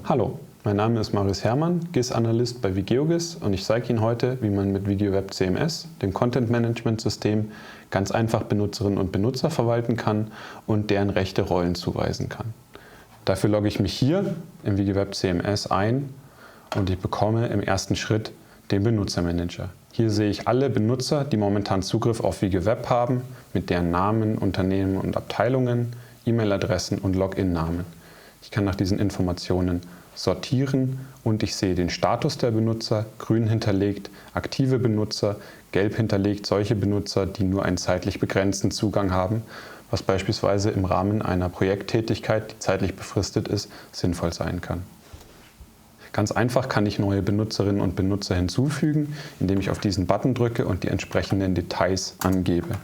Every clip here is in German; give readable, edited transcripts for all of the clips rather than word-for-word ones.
Hallo, mein Name ist Marius Herrmann, GIS-Analyst bei WGeoGIS und ich zeige Ihnen heute, wie man mit WigiWeb CMS, dem Content-Management-System, ganz einfach Benutzerinnen und Benutzer verwalten kann und deren rechte Rollen zuweisen kann. Dafür logge ich mich hier im WigiWeb CMS ein und ich bekomme im ersten Schritt den Benutzermanager. Hier sehe ich alle Benutzer, die momentan Zugriff auf WigiWeb haben, mit deren Namen, Unternehmen und Abteilungen, E-Mail-Adressen und Login-Namen. Ich kann nach diesen Informationen sortieren und ich sehe den Status der Benutzer, grün hinterlegt, aktive Benutzer, gelb hinterlegt, solche Benutzer, die nur einen zeitlich begrenzten Zugang haben, was beispielsweise im Rahmen einer Projekttätigkeit, die zeitlich befristet ist, sinnvoll sein kann. Ganz einfach kann ich neue Benutzerinnen und Benutzer hinzufügen, indem ich auf diesen Button drücke und die entsprechenden Details angebe.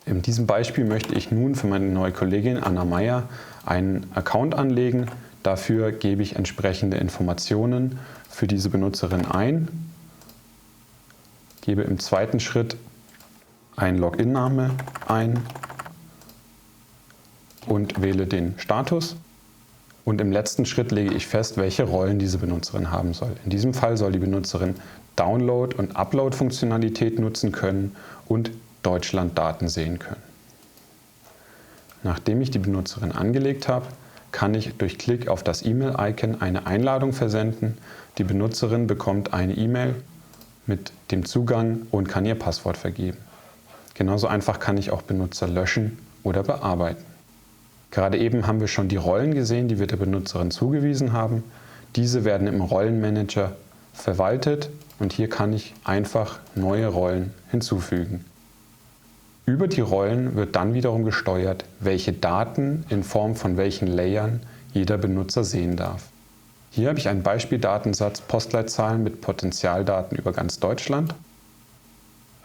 In diesem Beispiel möchte ich nun für meine neue Kollegin Anna Meyer einen Account anlegen. Dafür gebe ich entsprechende Informationen für diese Benutzerin ein, gebe im zweiten Schritt einen Login-Name ein und wähle den Status. Und im letzten Schritt lege ich fest, welche Rollen diese Benutzerin haben soll. In diesem Fall soll die Benutzerin Download- und Upload-Funktionalität nutzen können und Deutschland-Daten sehen können. Nachdem ich die Benutzerin angelegt habe, kann ich durch Klick auf das E-Mail-Icon eine Einladung versenden. Die Benutzerin bekommt eine E-Mail mit dem Zugang und kann ihr Passwort vergeben. Genauso einfach kann ich auch Benutzer löschen oder bearbeiten. Gerade eben haben wir schon die Rollen gesehen, die wir der Benutzerin zugewiesen haben. Diese werden im Rollenmanager verwaltet und hier kann ich einfach neue Rollen hinzufügen. Über die Rollen wird dann wiederum gesteuert, welche Daten in Form von welchen Layern jeder Benutzer sehen darf. Hier habe ich einen Beispieldatensatz Postleitzahlen mit Potentialdaten über ganz Deutschland.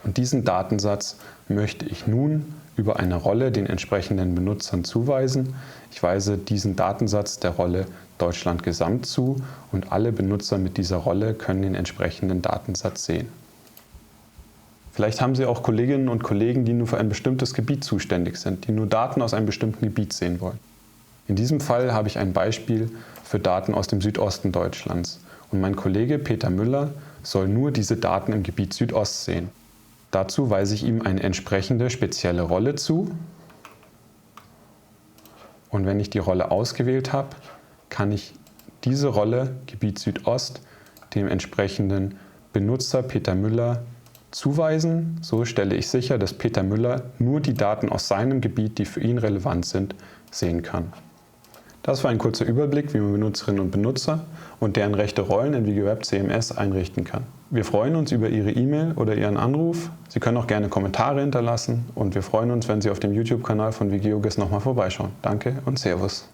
Und diesen Datensatz möchte ich nun über eine Rolle den entsprechenden Benutzern zuweisen. Ich weise diesen Datensatz der Rolle Deutschland Gesamt zu und alle Benutzer mit dieser Rolle können den entsprechenden Datensatz sehen. Vielleicht haben Sie auch Kolleginnen und Kollegen, die nur für ein bestimmtes Gebiet zuständig sind, die nur Daten aus einem bestimmten Gebiet sehen wollen. In diesem Fall habe ich ein Beispiel für Daten aus dem Südosten Deutschlands und mein Kollege Peter Müller soll nur diese Daten im Gebiet Südost sehen. Dazu weise ich ihm eine entsprechende spezielle Rolle zu und wenn ich die Rolle ausgewählt habe, kann ich diese Rolle Gebiet Südost dem entsprechenden Benutzer Peter Müller zuweisen. So stelle ich sicher, dass Peter Müller nur die Daten aus seinem Gebiet, die für ihn relevant sind, sehen kann. Das war ein kurzer Überblick, wie man Benutzerinnen und Benutzer und deren rechte Rollen in WigiWeb CMS einrichten kann. Wir freuen uns über Ihre E-Mail oder Ihren Anruf. Sie können auch gerne Kommentare hinterlassen und wir freuen uns, wenn Sie auf dem YouTube-Kanal von WGeoGIS nochmal vorbeischauen. Danke und Servus.